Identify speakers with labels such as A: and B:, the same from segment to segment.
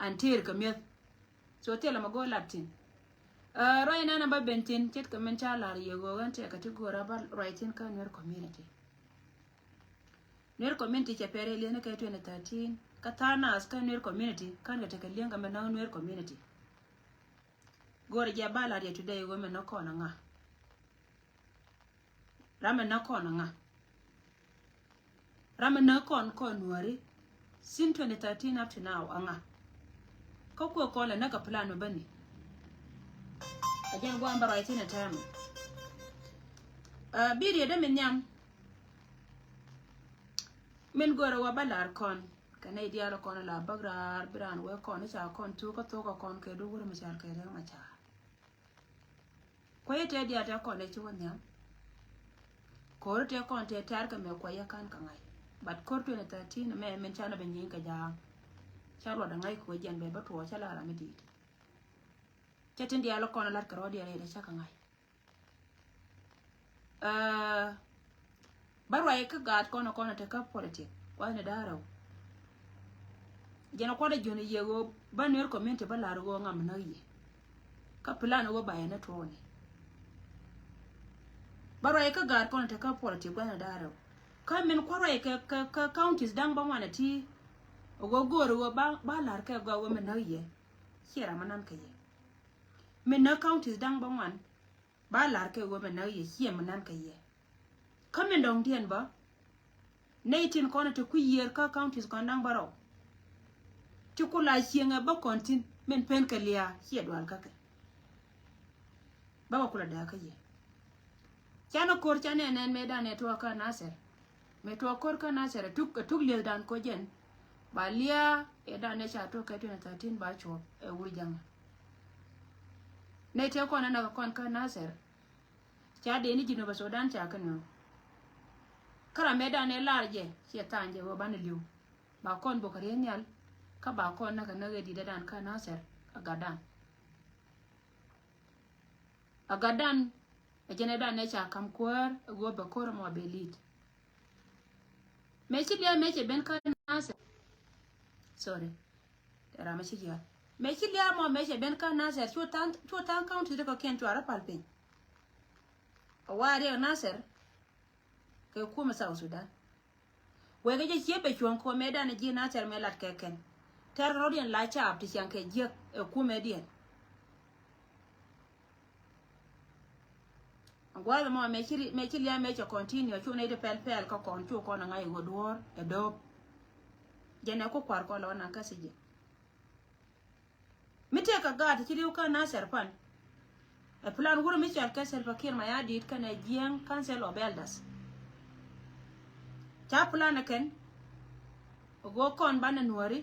A: antir ka miet so tela mago latin roi na ba bentin chet ka men cha lar ye go gan te category ba writing ka ner community ner community che pere le ne ka 2013 ka tanas ka ner community kan ga te ka lenga men na ner community gore ja bala ya today go men no kona nga ramen na kona nga ramen na kon nuari sin 2013 up to now anga ko kola na ka plan bani ajan go ambara ite na time biri da min nyam min gora wa balar kon kana idiala kon la bagrar biran we kon cha kon tu ko to ko kon ke do wuro ma char ke re ma cha ko yete dia ta kon e chuon nyam ko te kon te tar ka me ko ya kan ngai but ko 2013 me men chana ben yin ka ja chalo da ngai ko jen be ba to cha la ra mi di chatin dia lo kon lar ka ro dia re cha ka ngai barwa ka gat kono te ka politic kwa ne daro jena ko da joni yego banwer community ba lar go ngam na yi ka plan go ba na to ne barwa ka gat kono te ka politic kwa ne daro ka men ko rai ka counties dang ba wana ti go goro go ba lar ka go wo men na yi kira manan ka yi men na counties dang ba wan ba lar ka go men na yi kira manan ka yi kamen dong dien ba neitin kona te ku yer ka counties kon dang baro ti ku la hienga ba kontin men pen ka lia hie dwal ka ke ba kula da ka ye chana kor chane nen me da ne to ka naser me to kor ka naser tuk le dan ko jen ba lia e da ne cha to ka 2013 ba cho e wurjang ne te kona na kon ka naser cha de ni jino ba Sudan cha kan no kara meda ne larje che tanje go ban liu ba kon bo kare nyal ka ba kon na kana di dan ka naser agadan e jene da ne cha kam kwar go ba kor mo belit me chi dia me che ben ka naser sorry era me chi dia me chi dia mo me che ben ka naser chutan county de ko ken chwara palpe awari naser ke kuma South Sudan wege je chebe chuan ko meda ne ji na ter melat keken ter rodien la cha apti sian ke je e kuma dien angwa mo me chiri ya me cho continue chu ne de pel ko kon chu ko na ngai go dor e do je ne ko kwar ko lo na ka sije mite ka ga ti chiri ka na serpan e plan wuro mi chal ka sel fakir ma ya dit ka ne jien council of elders ta plan ken go kon bana nuari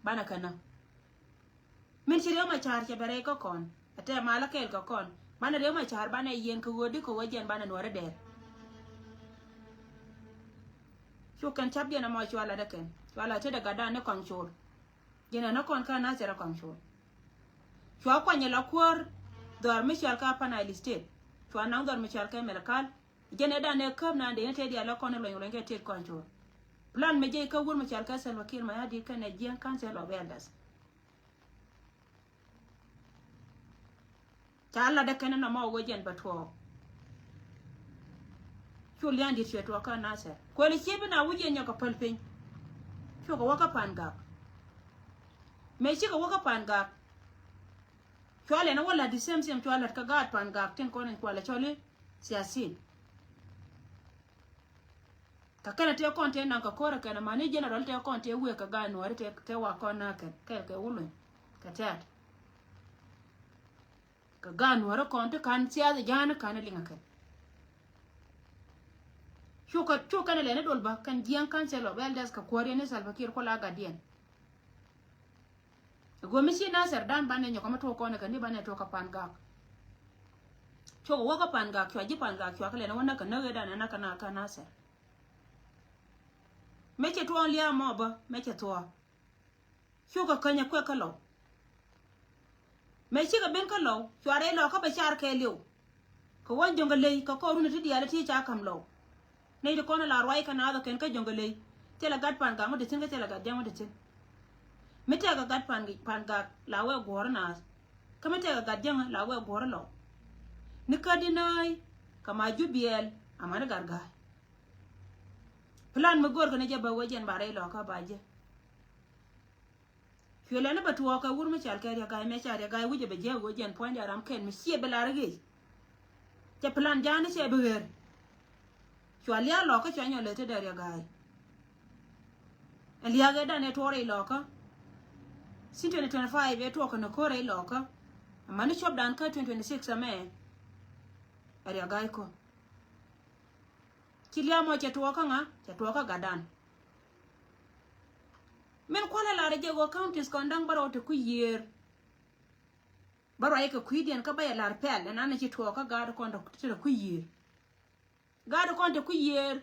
A: bana kana min chiri ma char che bare ko kon ate mala kel ko kon bana de ma char bana yen ko godi ko wajen bana nuari der chu kan chabye na ma chwala da ken wala te daga da ne kon chur jena na kon ka na sera kon chur chwa kwa nyela kwor dor mi chal ka pana listed chwa na dor mi chal ka melakal jene da ne kam na de te dia lo kon lo nge te kon chur plan me je ka wur mi chal ka sel wakil ma ya di ka ne jien council of elders chala da ken na ma wojen batwo chulian di cheto ka na se ko le chebe na wuje nya ka palpin chu ko waka panga me chi ko waka panga chole na wala di same chole ka gat panga tin ko ne kwala chole siasin ka kana te konte na ka kora kana mani general te konte we ka ga no te wa kona ke ulu ka tat ka ga no konte kan sia de jana kana linga ka chuka ne le dolba kan jian council of elders ka kwari ne salva kir ko la gadien go mi si na ser dan bane nyoko to ko ne kan ni bane to ka panga chuka wa ka panga kwa ji panga kwa kale na wona ka na ga na kana ka na ser meche tuon lia moba meche tuo chuka kanya kwe kalo meche ka ben kalo chware lo ka bachar ke liu ko wan jongale ka ko runa ti diala ti cha kam lo nei de kona la roi kana da ken ka jongale tela gad pan ga mo de tin ka tela gad jamo de tin mete ga gat pan ga la we gor na ka mete ga gat jang la we gor lo ni ka dinai kama jubiel amana garga plan mo gor ko ne jaba wajen bare lo ka baje fiole na batuwa ka wur mi chal ka ya ga me cha ya ga wuje be je wajen point ya ram ken mi sie belarage te plan jana se bewer fiole ya lo ka chanyo le te der ya ga elia ga dane tore lo ka sin 2025 e to ko no kore lo ka amani chop dan ka 2026 ame ya ga ko kilia mo che to ka gadan men kwala la reje go counties kondang baro to ku year baro ay ka kuidien ka baya lar pel na na ci to ka gado kondo to ku year gado kondo ku year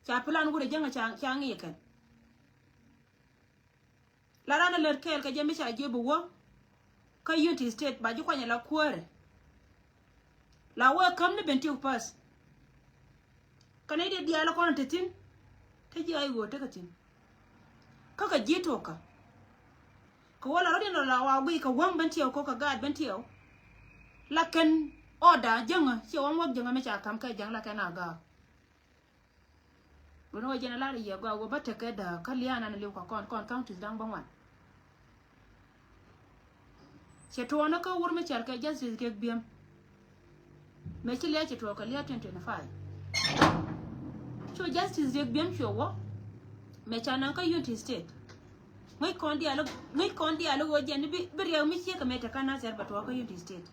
A: cha plan gure janga cha ngi ken la rana ler kel ka jemi cha jebu wo ka unity state ba ji kwanya la kwore la wo kam ne benti upas kana ide dia la kono tetin te ji ay go te katin kaka jito ka wala rodin la wa bi ka wang bentiyo ko ka gad bentiyo lakin oda janga ci wang wak janga me cha kam ka jang la kana ga wono jena la ya ga go batte ka da kaliana na liw ka kon counties dang bangwan ci to na ka wur me char ka justice ke biam me ci le ci to ka le 2025 so justice ke biam ci wo me chana ka unity state ngai kondi alo go jen bi rew mi ci ka meta kana ser batwa ka unity state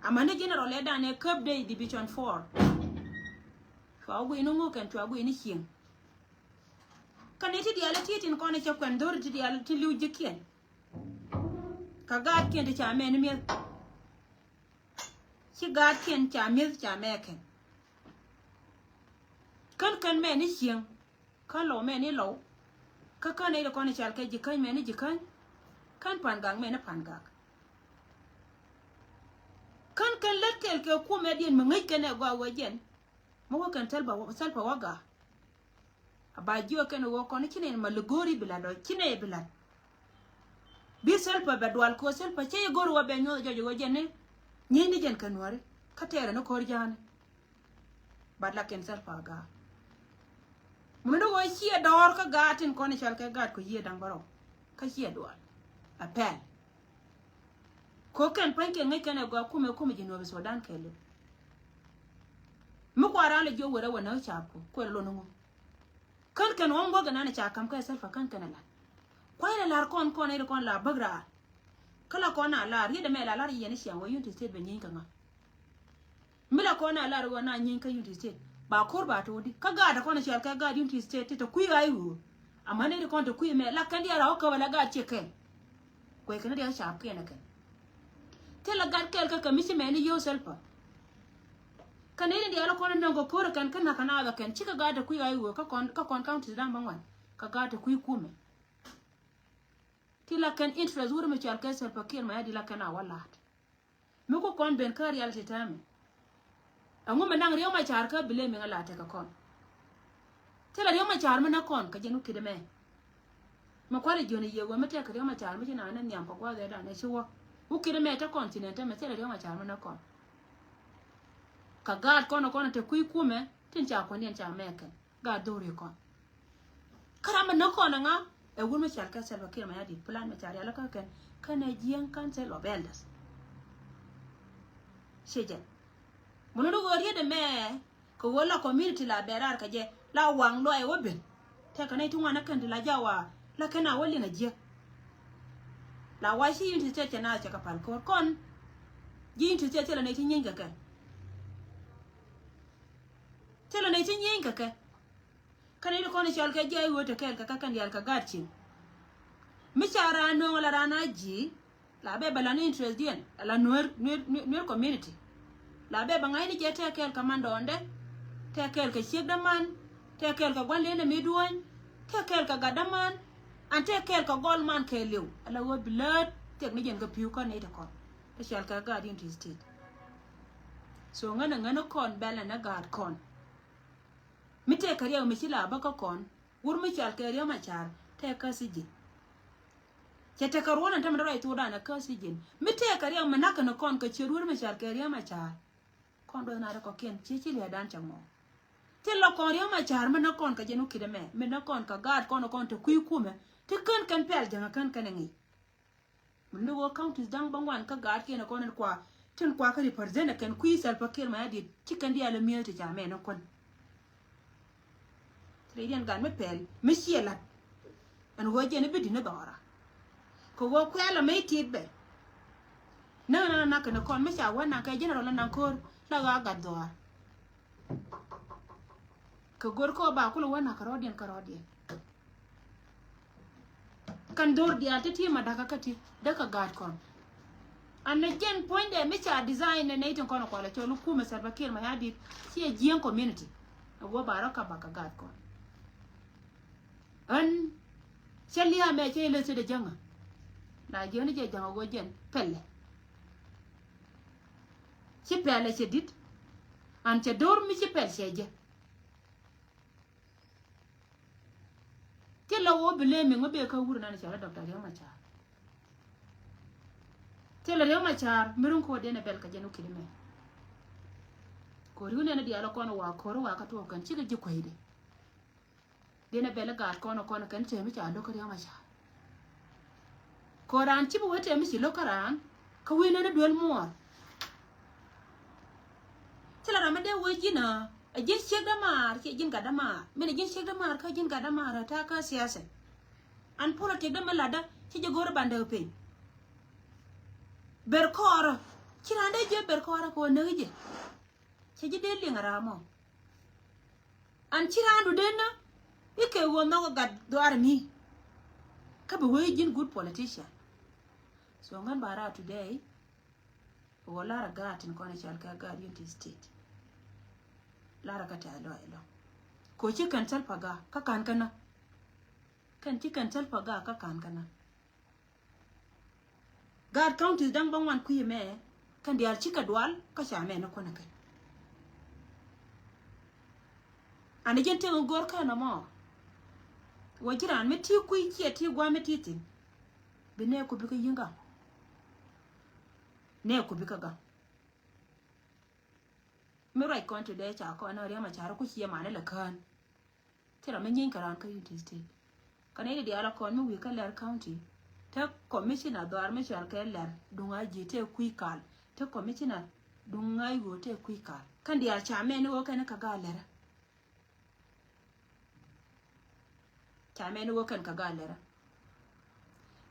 A: amane general le dane cup day division 4 fa go ino ngo kan twa go ini hien kaneti dia la titin kone cha kwan dor ti dia ti liu jikien ka gad kende cha men mi ci gad ken cha meken kan men ni hien kan lo men ni lo ka kan ile kone chal ke jikan men ni jikan kan pan gang men pan gang kan let kel ke ku medien mengai kene gwa wajen mo kan salpa waga aba jiwa kene wo kone kine malugori bilado kine bilad bi salpa badwal ko salpa che gor wa be nyo jojo wajen ni ni jen kanware katere no korjane badla ken salpa ga mundo go hie dor ka gatin kone chal ke gat ko hie dang baro ka hie dor apel ko ken panke ngai kene go kume jino be Sudan kele mu kwara le jo wora wana chapo ko lo no kan on go gana ne cha kam ka selfa kan la ko ila lar kon ire kon la bagra kala kona la ri de me la ri yene shi an wo yunti state be nyin kan mila kona la ri wana nyin ka yunti state ba korba to di kaga da kona shal kaga yunti state to kuyi ayu amma ne kon to kuyi me la kan dia ra ko wala ga che ken ko kan dia sha ken kan tela gar kel ka kamisi me ni yo selfa kan ne dia la kona nango por kan kana ba kan chika ga da kuyi ayu ka kon county dan bangwan kaga to kuyi kume tila kan interest wuro me chal ka selfa ken ma ya di la kana wala me ko kon ben kar yal titame angu menang riyo ma char ka bile mi ngala te ka kon tela riyo ma char mana kon ka jenu kide me ma kwale joni yewo ma te ka riyo ma char mi na nan nyam pa kwa da ne chiwo u kide me ta continent me tela riyo ma char mana kon ka gad kono te kui kume tin cha ko nien cha meke ga dori kon karama na kon nga e wur ma char ka selva kire ma ya di plan ma char ya la ka ken kana jien kan se lo beldas sheje muno go riede me ko wala community la berar ka je la wang lo e woben te kana tu wana kan la jawa la kana wali na je la wa shi yinti te na cha ka pal ko kon yinti te la ne tin yin ka te la ne tin yin ka kana ile kon chal ka je wo te kel ka kan yal ka garchi mi chara no la rana ji la be bala ni interest dien la nuer community la be bangai ni je te kel kamando onde te kel ka shigdaman te kel ka gwande ne midwan te kel ka gadaman an te kel ka golman ke lew ala wo blood te ni jen ga piu ka ne ta kon te shal ka ga din state so ngana kon bela na gad kon mi te kariya mi chila ba ka kon wur mi chal kariya ma char te ka sijin che te karwana ta mara ito da na ka sijin mi te kariya manaka na kon ka chirur ma char kariya ma char kon do na ko ken chi le dan chamo te lo kon riya ma char ma na kon ka jenu kideme me na kon ka gad kon to kui kume te kan pel janga kan ngi mundu go counties dang bangwan ka gad ke na kon kwa tin kwa ka represent kan kui sal pakir ma di chikan dia le miel te jame na kon Radian gan me pel me siela an go jene bidi na dora ko go kwela me tibbe na kana kon me sha wana ka general na kor la ga dora ko gor ko ba ko wana karodian kan dor dia te ti ma daga kati daga gad kon an jen point de me sha design ne itin kono ko la to lu kuma sarba kir ma yadi si e jien community go baraka baka gad kon an Shelly me che le se de janga na jeni je janga go jen pelle ci pelle ci dit an ci dor mi ci pelle je ti la wo bele mi ngobe ka wuru na cha doctor ya ma cha ti la ya ma cha mirun ko de na bel ka jenu kilime ko riune na di ala kono wa ko wa ka to kan ci ga ji ko ide dena bela gar kono kan te mi cha lokari ma cha koran ci bu wete mi ci lokaran ka wina na duel mo tela ramade wajina a jin shegda mar ke jin gada mar mena jin shegda mar ka jin gada mar ta ka siyasa an politique da malada ci je gor bande pe ber koro ci rande je ber koro ko neje ci je de lingara mo an ci randu denna ike wo no gad doar mi ka be we jin good politician so ngan bara today wala raga tin ko ne chal ka gad unity state la raga ta lo ko ci kan tal paga ka kan kana kan ci kan tal paga ka kan kana gad counties dang bangwan ku me kan dial ci ka dwal ka sha me na ko na kai ani gente ngor ka na mo wajiran me ti kui ki ti gwa me ti tin bine ko bi ka yinga ne ko bi ka ga me rai kon to de cha ko na riya ma cha ko ki ma ne la kan tira me yin karan ka unity state kana ile di ala kon me wi ka ler county ta commissioner do ar me cha ka ler dunga ji te kui kal ta commissioner dunga go te kui kal kan di a cha me ne wo kana ka ga ler Chamene wo kan ka galera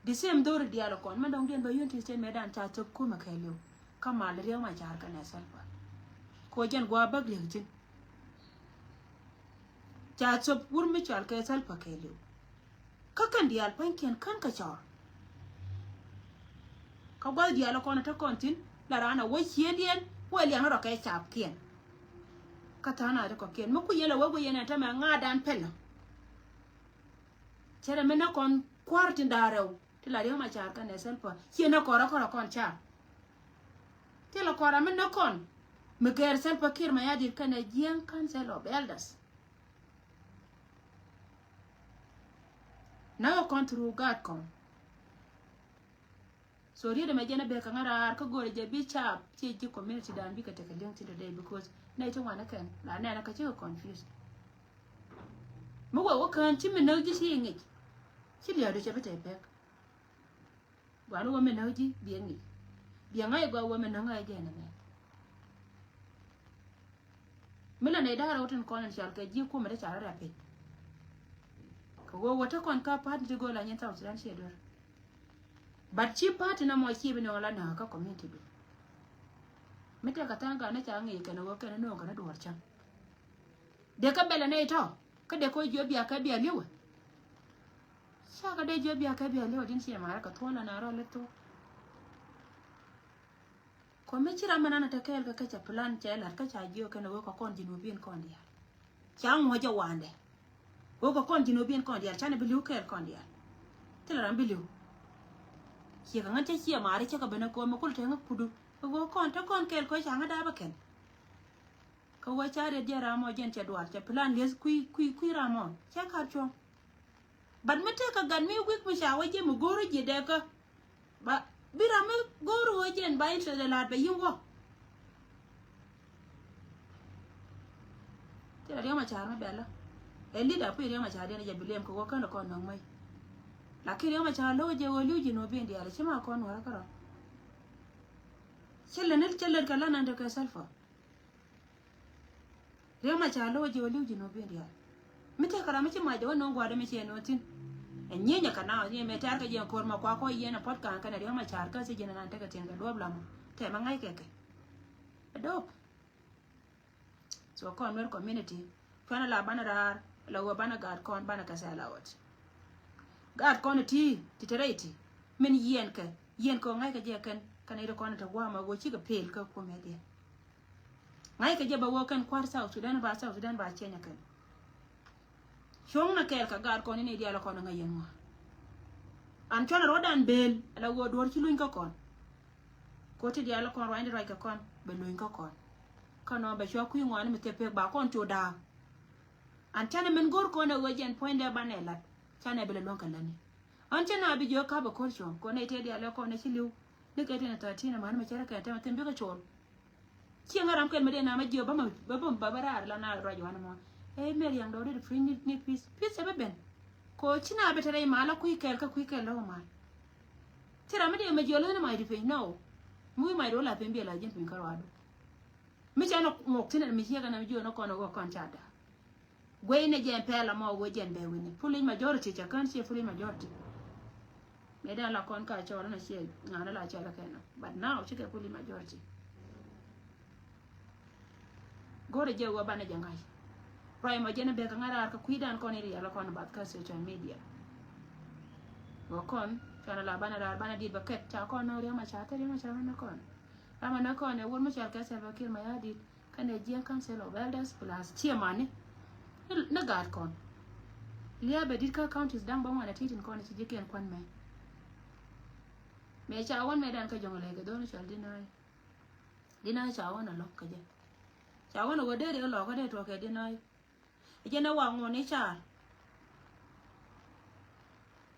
A: the same door dialo kon ma dong den ba yunti ste medan cha to kuma kailo kama le rew ma jar kan salfa ko jen gwa bag le jin cha to pur mi chal ka salfa kailo ka kan dial panken kan ka chor ka gwa dialo kon ta kontin la rana wo hiendien wo le ngaro ka chap kien ka tana ko kien mo ku yela wo go yena ta ma ngadan pelo chere mena kon kwarti ndarew ti la ma char kan selfa hiena kora kon cha ti la kora mena kon me ger selfa kir ma yadi kan jien council of elders na kon through god kon so riede me jena be ka ngara ka gore je bi cha ji community dan bi ka take link today because na ito wana kan la na ka che confused mo wo kan ti me no ji si ngi ci liya do chebe tepe gwalu wo me no ji biengi bienga e gwa wo me no ngai je na me mila ne dara woten konan shal ka ji ko me da chara rape ko wo wata kon ka pat de go la nyen taw sudan she dor but chi pat na mo chi bi no la na ka community do mete ka tanga na cha ngi ka no wo ka no ka na do warcha de ka bela ne to ka de ko jo biya ka biya liwa Saka de jo biya ka biya liwa din shi mara ka tona na ro leto ko me chira manana ta kel ka cha plan cha la ka cha jo ka no ko kon jinu bin kon dia cha ngo ja wande wo ko kon jinu bin kon dia cha ne bilu kel kon dia tela ran bilu ki ka ngata chi mara cha ka bana ko ma kul ta ngakudu wo kon ta kon kel ko cha ngada ba ken ko wa cha de dia ra mo jen cha dwar cha plan les kui ra mo cha ka cho But me take a gun me week me shawa je mu goro je de ka ba bira me goro je en ba intre de la be yingo te la ma char me bela e leader pu ma char de ne je bilem ko kan ko no mai la ki ma char lo je wo lu ji no bi ndi ala chima ko no ra ka chelle ka la nan de ka salfa ma char lo je wo lu ji no bi ndi ala me te kara me chima je wo no gwa de me che no tin nyenya kana ni me tar ka je kor ma kwa ko yena pot kan kana ma char ka se jena nan ta ka tin ga dobla mo te ma ngai ke adop so kon wer community kana la bana rar la wa bana gad kon bana ka sala wat gad kon ti titereti men yen ko ngai ka je kan kana ire kon ta wa ma go chi ga pel ka ko me de ngai ka je ba wo kan kwar South Sudan ba Kenya kan shong na kel ka gad kon ni dia la kon ngai yen mo an chona rodan bel la wo dor chi luin ka kon ko ti dia la kon rwande ka kon be luin ka kon kana ba shwa ku ngwan mi te pe ba kon to da an chana men gor ko na wajen point da banela chana bele lon kan lani an chana bi jo ka ba ko shon ko ne te dia la ko na chi liu ne ka te na 13 na man ma chara ka ta ma tembe ka chon chi ngaram ken me de na ma jo ba bara la na ro jo na mo e mer yang do de free ni peace be ben ko china be tere ma la ku kel lo ma tira me de ma jo lo na ma di pe no mu mai do la pe bi la jin pin karo ado mi chana ngok tin mi hiya kana mi jo no ko no ko kon chada gwe ne je pela mo wo jen be wini fully majority cha kan che fully majority me da la kon ka cho na che ngana la cha la kana but now che ke fully majority gore je wo bana jangai rai ma jena be ka ngara ka kuidan kon ri ala kon bat ka social media wo kon kana la bana di baket cha kon no re ma cha na kon ama na kon e won ma cha ka se ba kir ma ya di kana je council of elders plus chairman na gad kon liya be dit ka counties dang ba wana titin kon ci jeken kon me cha won me dan ka jongale ga don chal dinay cha won lo ka je cha won wo de lo ka de to ke dinay je na wa ngone cha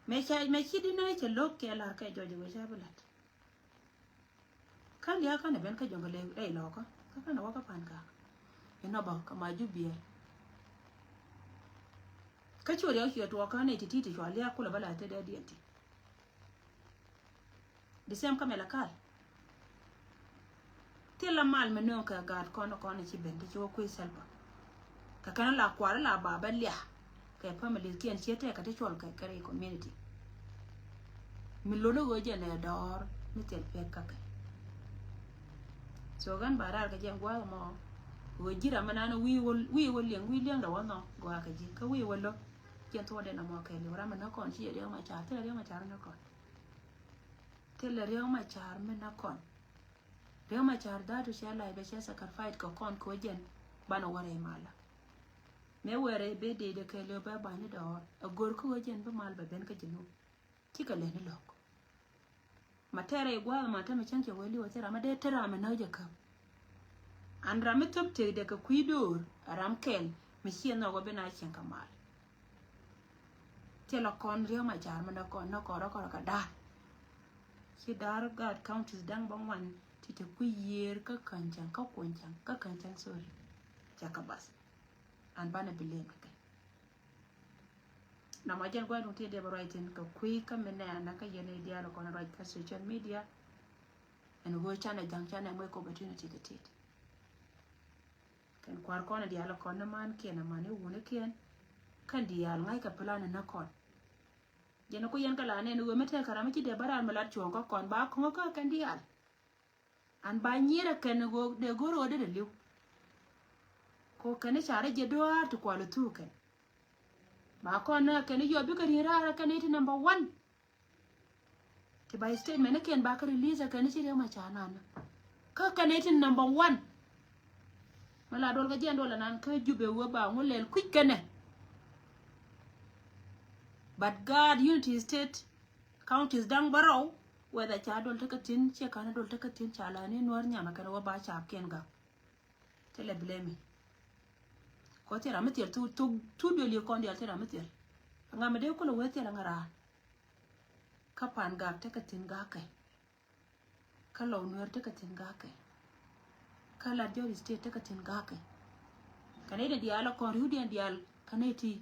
A: me chi dinay che lo ke la ka jojo we cha bulat kan ya kan ben ka jongale ai lo ka na wa ka pan ka ina ba ka ma jubiye ka chori ya hiyo to ka ne titi to alia kula bala ta da dienti the same kamela kal tela mal meno ka gad kono ci bende ci ko selba ka kana la kwara la baba lia ka family kien chete ka te chol ka kare community milono go je ne dor mi tel pe ka so gan barar ka je gwa mo wo jira manana wi wol leng da wono go ka ji ka wi wollo ken to de na mo ka le ora mana kon ci de ma cha te de ma cha na kon te le re ma cha me na kon re ma cha da to sha la be sha sacrifice ko kon ko jen bana wore mala me wore be de ka le ba ba ni do a gor ko jen ba mal ba ben ka jinu ti ka le ni lok ma tere gwa ma ta me chanke weli wa tera ma de tera me na je ka an rami top te de ka kuidor ram kel mi hien no go be na chen kamal tela kon rio ma jar ma kon no ko ka da ki dar gad counties dang bang wan ti te ku yer ka kanjang ka konjang ka kanjang sorry jaka bas an bana bilen ka na ma jen gwa dun te de baraiten ka kui ka mena na ka yene dia no kon right ka social media en go chana jang chana mo opportunity ka tit kan kwar kon dia la kon man ken man e wona ken kan dia ngai ka plan na kon jeno ko yen kala ne no mete kara mi de baral malat chon ko kon ba ko ka kan dia an ba nyira kan go de goro de liu ko kan chare je do to ko lu tu kan ba kon na kan yo bi ka rira kan it number 1 ti by statement ken ba ka release kan ci de ma chana na ka kan it number 1 mala dol ga jendo la nan ka jube wo ba ngulel kuj kene but God unity state counties dang barrow whether cha dol takatin che kana dol takatin chala ni nor nyama kana wa ba cha ken ga tele blame ko tera meter tu do li kon dia tera meter ngam de ko lo wete la ngara ka pan gak te ka tin ga ke ka lo nuer te ka tin ga ke ka la jori state te ka tin ga ke kane de diala ko rudian dial kaneti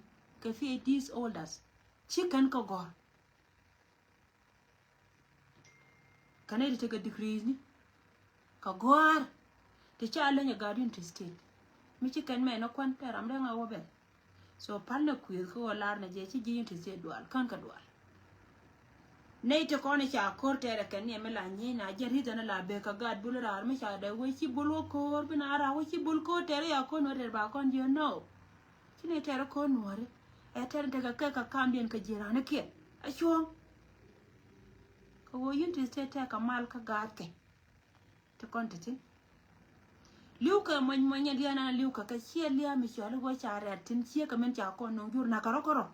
A: ke fi these elders chicken ko gor kaneti te ka degrees ni ka gor te cha le nya guardian to state mi chicken me no kwan teram de nga wobe so palle kuir ko lar na je chi ji to state dual kan ka dual nei te ko ne cha kor tere ken ne me la ni na je ri na la be ka gad bul rar me cha de we chi bul ko bina ra we chi bul ko tere ya ko no der ba kon je no chi ne tere ko no re e tere te ka kambien ka jira ne ke a chuong ko wo yin te state ka mal ka gad ke te kon te tin liu ka man dia na liu ka chia lia mi cha lo cha ra tin chia ka men cha ko no jur na karo karo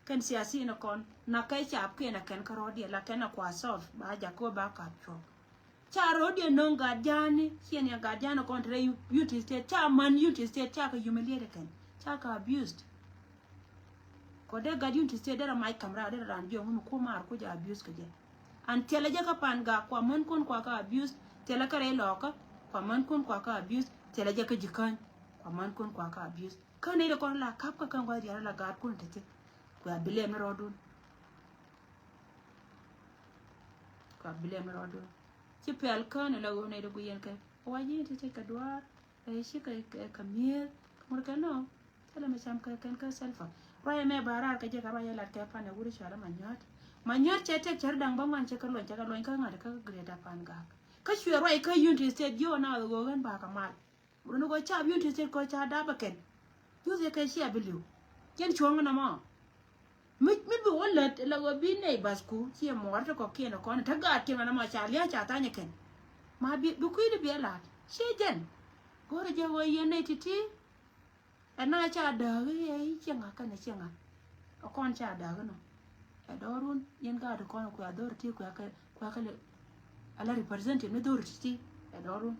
A: kan siasi na kon na kai cha ke na kan karo dia la kan kwa solve ba ja ko ba ka cho cha ro dia no ga jani hien ya ga jana kon tre you to state cha man you to state cha ka humiliate kan cha ka abused ko de ga you to state da mai kamra da ran jo mu ko mar ko ja abuse ka je an tele ja ka pan ga kwa man kon kwa ka abuse tele kare loka kwa man kon kwa ka abuse tele ja ka jikan kwa man kon kwa ka abuse kan ne da kon la kap ka kan ga dia la ga kon te kwa bile me rodun kwa bile me rodun ci pel kan la go ne do yen ka waji te ka duar e shi ka mier mur ka no tele me cham ka kan ka selfa raya me barar ka je ka raya la ka pa ne wuri shara manyat che te char dang ba man che ka lon ka ngada ka greda pan ga ka shwe raya ka yun te state yo na go gan ba ka mal mur no go cha yun te state ko cha da ba ken yu ze ka shi abilu ken chong na ma mi bi wala la go bi ne basku ci mo warta ko kena ko na taga ke mana ma cha liya cha ta nyeken ma bi ku ni bi la she jen gore je wo yene titi ana cha da ye chenga kana chenga o kon cha da no e dorun yen ga do kon ko ador ti ko ka le ala represent me dor ti e dorun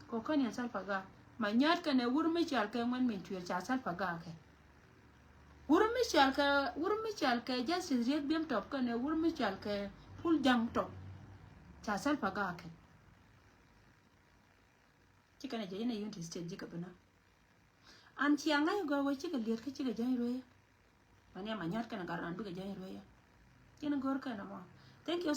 A: ko kan yan salfa ga ma nyat kana wurmi cha ka man min tuya cha salfa ga ke wurmi chal ka justice riek biem top ka ne wurmi chal ka pul jang top cha sal paga ke chika ne jene yunti state jika bana an chianga go wo chika liet ka chika jai roya manya manyat kana garan bi ka jai roya kena gor kana mo thank you